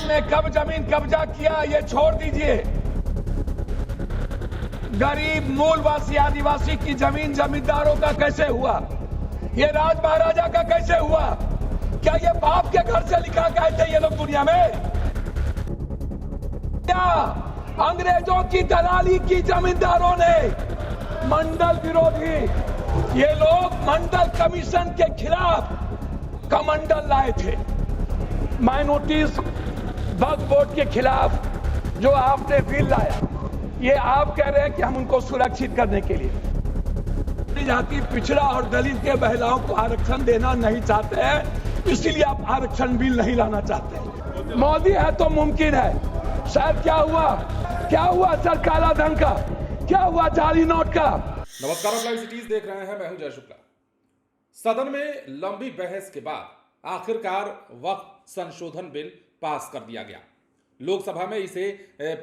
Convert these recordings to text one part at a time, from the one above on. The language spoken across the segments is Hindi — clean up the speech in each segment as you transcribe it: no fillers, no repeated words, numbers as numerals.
ने कब जमीन कब्जा किया ये छोड़ दीजिए। गरीब मूलवासी आदिवासी की जमीन जमींदारों का कैसे हुआ? ये राज महाराजा का कैसे हुआ? क्या ये बाप के घर से लिखा गए थे ये लोग दुनिया में? क्या अंग्रेजों की दलाली की जमींदारों ने मंडल विरोधी ये लोग मंडल कमीशन के खिलाफ कमंडल लाए थे। माइनॉरिटीज वक्फ बोर्ड के खिलाफ जो आपने बिल लाया, ये आप कह रहे हैं कि हम उनको सुरक्षित करने के लिए जाति पिछड़ा और दलित के महिलाओं को आरक्षण देना नहीं चाहते हैं, इसीलिए आप आरक्षण बिल नहीं लाना चाहते हैं। मोदी है तो मुमकिन है। सर क्या हुआ सर काला धन का? क्या हुआ जाली नोट का? नमस्कार, आप लाइव सिटीज देख रहे हैं। मैं हूं जय शुक्ला। सदन में लंबी बहस के बाद आखिरकार वक्फ संशोधन बिल पास कर दिया गया। लोकसभा में इसे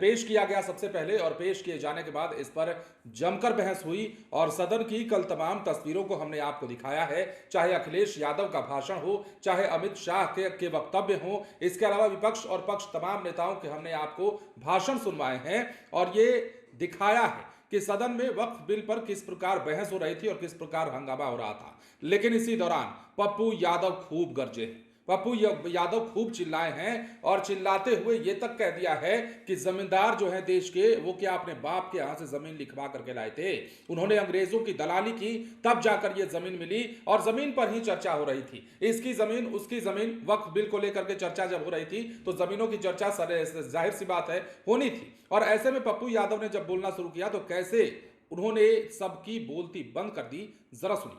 पेश किया गया सबसे पहले, और पेश किए जाने के बाद इस पर जमकर बहस हुई और सदन की कल तमाम तस्वीरों को हमने आपको दिखाया है। चाहे अखिलेश यादव का भाषण हो, चाहे अमित शाह के वक्तव्य हो, इसके अलावा विपक्ष और पक्ष तमाम नेताओं के हमने आपको भाषण सुनवाए हैं और ये दिखाया है कि सदन में वक्फ बिल पर किस प्रकार बहस हो रही थी और किस प्रकार हंगामा हो रहा था। लेकिन इसी दौरान पप्पू यादव खूब गरजे हैं, पप्पू यादव खूब चिल्लाए हैं और चिल्लाते हुए ये तक कह दिया है कि जमींदार जो है देश के, वो क्या अपने बाप के यहाँ से जमीन लिखवा करके लाए थे? उन्होंने अंग्रेजों की दलाली की, तब जाकर ये जमीन मिली और जमीन पर ही चर्चा हो रही थी। इसकी जमीन उसकी जमीन, वक्फ बिल को लेकर के चर्चा जब हो रही थी तो जमीनों की चर्चा जाहिर सी बात है होनी थी। और ऐसे में पप्पू यादव ने जब बोलना शुरू किया तो कैसे उन्होंने सबकी बोलती बंद कर दी, जरा सुनिए।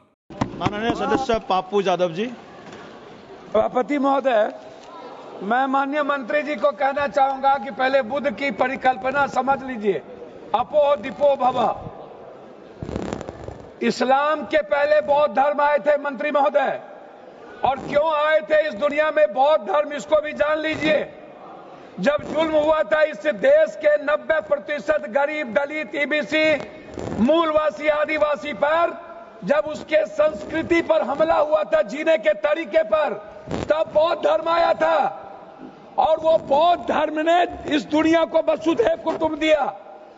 माननीय सदस्य पप्पू यादव जी। सभापति महोदय, मैं माननीय मंत्री जी को कहना चाहूंगा कि पहले बुद्ध की परिकल्पना समझ लीजिए, अपो दीपो भव। इस्लाम के पहले बौद्ध धर्म आए थे मंत्री महोदय, और क्यों आए थे इस दुनिया में बौद्ध धर्म, इसको भी जान लीजिए। जब जुल्म हुआ था इस देश के 90% गरीब दलित ईबीसी मूलवासी आदिवासी पर, जब उसके संस्कृति पर हमला हुआ था, जीने के तरीके पर, तब बौद्ध धर्म आया था। और वो बौद्ध धर्म ने इस दुनिया को वसुधैव कुटुंब दिया,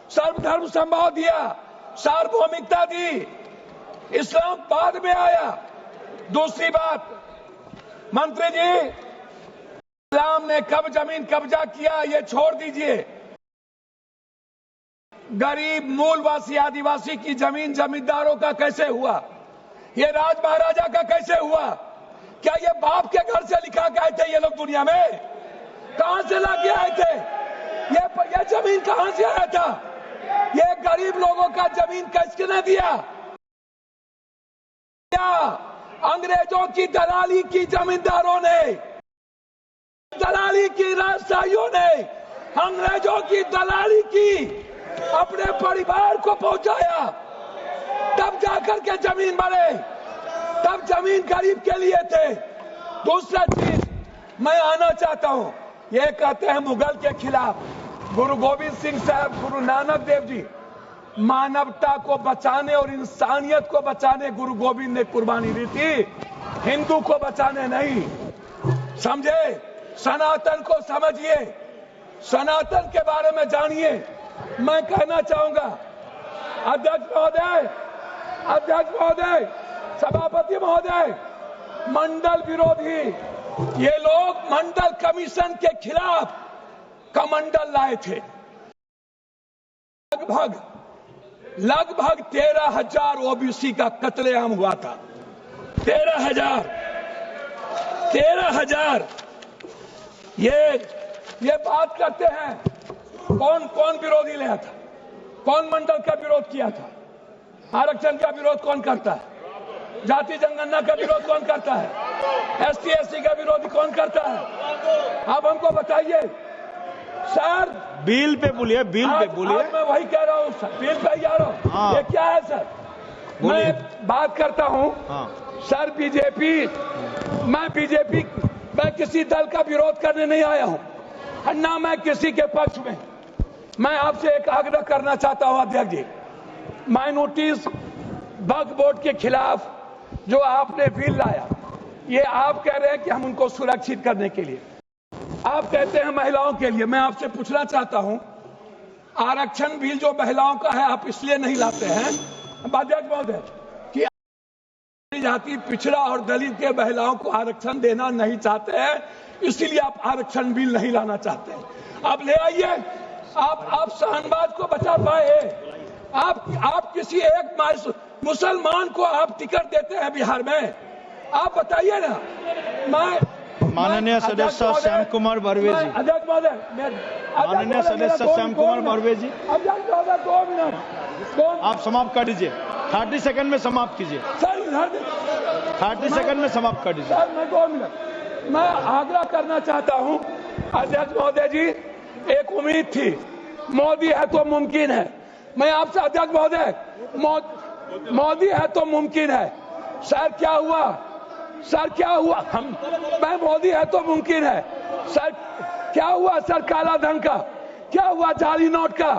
सर्वधर्म समभाव दिया, सार्वभौमिकता दी। इस्लाम बाद में आया। दूसरी बात मंत्री जी, इस्लाम ने कब जमीन कब्जा किया ये छोड़ दीजिए। गरीब मूलवासी आदिवासी की जमीन जमींदारों का कैसे हुआ? ये राज महाराजा का कैसे हुआ? क्या ये बाप के घर से लिखा गए थे ये लोग दुनिया में? कहां से लाके आए थे? ये जमीन कहां से आया था? ये गरीब लोगों का जमीन किसने दिया? क्या अंग्रेजों की दलाली की जमींदारों ने, दलाली की राजशाहियों ने अंग्रेजों की दलाली की अपने परिवार को पहुंचाया, तब जाकर के जमीन बने, तब जमीन गरीब के लिए थे। दूसरा चीज मैं आना चाहता हूं, ये कहते हैं मुगल के खिलाफ गुरु गोविंद सिंह साहब, गुरु नानक देव जी, मानवता को बचाने और इंसानियत को बचाने गुरु गोविंद ने कुर्बानी दी थी, हिंदू को बचाने नहीं। समझे? सनातन को समझिए, सनातन के बारे में जानिए। मैं कहना चाहूंगा अध्यक्ष महोदय, सभापति महोदय, मंडल विरोधी ये लोग मंडल कमीशन के खिलाफ कमंडल लाए थे। लगभग 13,000 ओबीसी का कत्लेआम हुआ था। 13,000 ये बात करते हैं। कौन विरोधी लाया था? कौन मंडल का विरोध किया था? आरक्षण का विरोध कौन करता है? जाति जनगणना का विरोध कौन करता है? एसटी एससी का विरोध कौन करता है? आप हमको बताइए सर। बिल पे बोलिए, बिल पे बोलिए। मैं वही कह रहा हूँ सर, बिल पे जा रहा हूँ। हाँ। ये क्या है सर? मैं बात करता हूँ। हाँ। सर मैं किसी दल का विरोध करने नहीं आया हूँ, ना मैं किसी के पक्ष में। मैं आपसे एक आग्रह करना चाहता हूं अध्यक्ष जी, माइनॉरिटीज वक्फ बोर्ड के खिलाफ जो आपने बिल लाया, ये आप कह रहे हैं कि हम उनको सुरक्षित करने के लिए, आप कहते हैं महिलाओं के लिए, मैं आपसे पूछना चाहता हूं, आरक्षण बिल जो महिलाओं का है आप इसलिए नहीं लाते हैं, अध्यक्ष महोदय, कि जाति पिछड़ा और दलित के महिलाओं को आरक्षण देना नहीं चाहते हैं, इसीलिए आप आरक्षण बिल नहीं लाना चाहते हैं। आप ले आइए, आप शाहनवाज को बचा पाए, आप किसी एक मुसलमान को आप टिकट देते हैं बिहार में, आप बताइए ना। माननीय सदस्य श्याम कुमार बर्वे जी, अध्यक्ष महोदय, माननीय सदस्य श्याम कुमार बर्वे जी, अध्यक्ष महोदय 2 मिनट, आप समाप्त कर दीजिए, 30 सेकंड में समाप्त कीजिए, सर इधर 30 सेकंड में समाप्त कर दीजिए। सर मैं 2 मिनट, मैं आग्रह करना चाहता हूं अध्यक्ष महोदय जी, एक उम्मीद थी, मोदी है तो मुमकिन है, मैं आपसे अध्यक्ष महोदय, मोदी है तो मुमकिन है, सर क्या हुआ, सर क्या हुआ, मैं मोदी है तो मुमकिन है, सर क्या हुआ, सर काला धन का क्या हुआ, जाली नोट का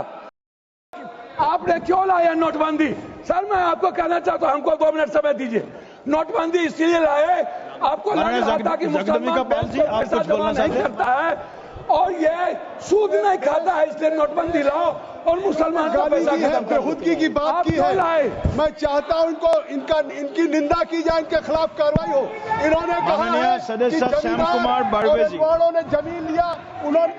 आपने क्यों लाया नोटबंदी। सर मैं आपको कहना चाहता हूं, हमको 2 मिनट समय दीजिए, नोटबंदी इसलिए लाए, आपको लग रहा था कि मुसलमान पैसा जमा नहीं करता है और ये सूद नहीं खाता है, इसलिए नोटबंदी लाओ और मुसलमान का पैसा खत्म करो। खुदकी की बात की है, मैं चाहता हूं इनकी निंदा की जाए, इनके खिलाफ कार्रवाई हो। इन्होंने कहा है कि जमींदारों ने जमीन लिया, उन्होंने।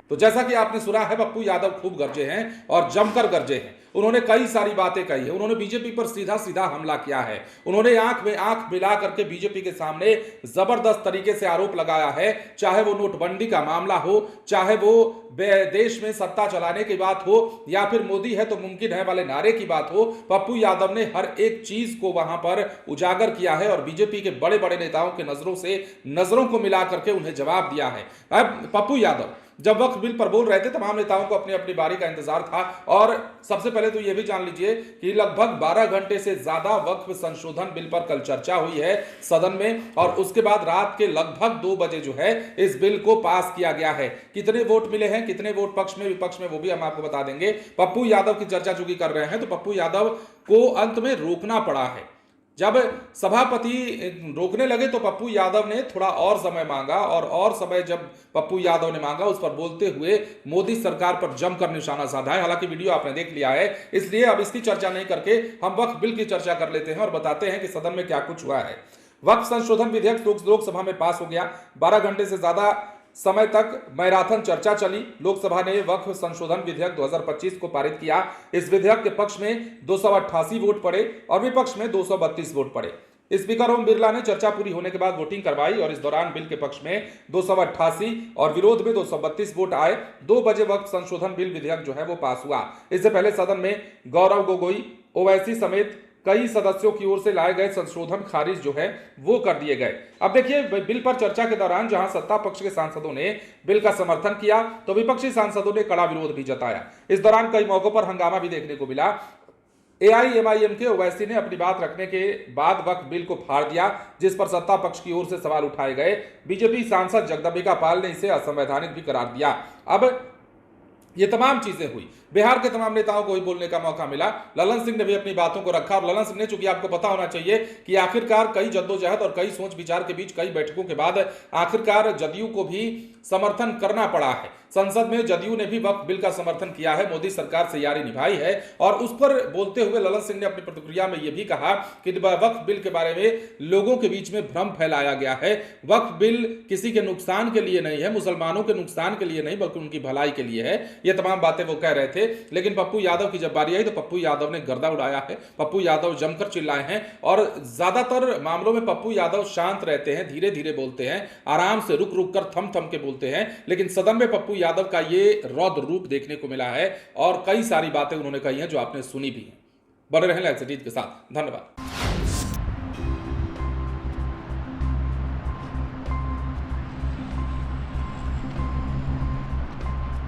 तो जैसा कि आपने सुना है, पप्पू यादव खूब गरजे हैं और जमकर गरजे हैं। उन्होंने कई सारी बातें कही है, उन्होंने बीजेपी पर सीधा सीधा हमला किया है, उन्होंने आंख में आंख मिला करके बीजेपी के सामने जबरदस्त तरीके से आरोप लगाया है, चाहे वो नोटबंदी का मामला हो, चाहे वो देश में सत्ता चलाने की बात हो, या फिर मोदी है तो मुमकिन है वाले नारे की बात हो। पप्पू यादव ने हर एक चीज को वहां पर उजागर किया है और बीजेपी के बड़े बड़े नेताओं के नजरों को मिला करके उन्हें जवाब दिया है। अब पप्पू यादव जब वक्फ बिल पर बोल रहे थे, तमाम नेताओं को अपनी अपनी बारी का इंतजार था और सबसे पहले तो यह भी जान लीजिए कि लगभग 12 घंटे से ज्यादा वक्फ संशोधन बिल पर कल चर्चा हुई है सदन में और उसके बाद रात के लगभग 2 बजे जो है इस बिल को पास किया गया है। कितने वोट मिले हैं, कितने वोट पक्ष में विपक्ष में, वो भी हम आपको बता देंगे। पप्पू यादव की चर्चा चूंकि कर रहे हैं तो पप्पू यादव को अंत में रोकना पड़ा है। जब सभापति रोकने लगे तो पप्पू यादव ने थोड़ा और समय मांगा और समय जब पप्पू यादव ने मांगा, उस पर बोलते हुए मोदी सरकार पर जमकर निशाना साधा है। हालांकि वीडियो आपने देख लिया है, इसलिए अब इसकी चर्चा नहीं करके हम वक्फ बिल की चर्चा कर लेते हैं और बताते हैं कि सदन में क्या कुछ हुआ है। वक्फ संशोधन विधेयक लोकसभा में पास हो गया। 12 घंटे से ज्यादा समय तक मैराथन चर्चा चली। लोकसभा ने वक्फ संशोधन विधेयक 2025 को पारित किया। इस विधेयक के पक्ष में 288 वोट पड़े और विपक्ष में 232 वोट पड़े। स्पीकर ओम बिरला ने चर्चा पूरी होने के बाद वोटिंग करवाई और इस दौरान बिल के पक्ष में 288 और विरोध में 232 वोट आए। 2 बजे वक्फ संशोधन बिल विधेयक जो है वो पास हुआ। इससे पहले सदन में गौरव गोगोई, ओवैसी समेत कई सदस्यों की ओर से लाए गए संशोधन खारिज जो है वो कर दिए गए। अब देखिए, बिल पर चर्चा के दौरान जहां सत्ता पक्ष के सांसदों ने बिल का समर्थन किया तो विपक्षी सांसदों ने कड़ा विरोध भी जताया। इस दौरान कई मौकों पर हंगामा भी देखने को मिला। एआईएमआईएम के ओवैसी ने अपनी बात रखने के बाद वक्फ बिल को फाड़ दिया, जिस पर सत्ता पक्ष की ओर से सवाल उठाए गए। बीजेपी सांसद जगदम्बिका पाल ने इसे असंवैधानिक भी करार दिया। अब ये तमाम चीजें हुई, बिहार के तमाम नेताओं को ही बोलने का मौका मिला। ललन सिंह ने भी अपनी बातों को रखा और ललन सिंह ने, चूंकि आपको पता होना चाहिए कि आखिरकार कई जद्दोजहद और कई सोच विचार के बीच, कई बैठकों के बाद आखिरकार जदयू को भी समर्थन करना पड़ा है। संसद में जदयू ने भी वक्फ बिल का समर्थन किया है, मोदी सरकार से यारी निभाई है और उस पर बोलते हुए ललन सिंह ने अपनी प्रतिक्रिया में यह भी कहा कि वक्फ बिल के बारे में लोगों के बीच में भ्रम फैलाया गया है। वक्फ बिल किसी के नुकसान के लिए नहीं है, मुसलमानों के नुकसान के लिए नहीं, बल्कि उनकी भलाई के लिए है। ये तमाम बातें वो कह रहे थे। लेकिन पप्पू यादव की जब बारी आई तो पप्पू यादव ने गर्दा उड़ाया है। पप्पू यादव जमकर चिल्लाए हैं और ज्यादातर मामलों में पप्पू यादव शांत रहते हैं, धीरे धीरे बोलते हैं, आराम से रुक रुक कर थम थम के बोलते हैं। लेकिन सदन में पप्पू यादव का ये रौद्र रूप देखने को मिला है और कई सारी बातें उन्होंने कही हैं जो आपने सुनी भी हैं। बने रहें लाइव सिटी के साथ। धन्यवाद।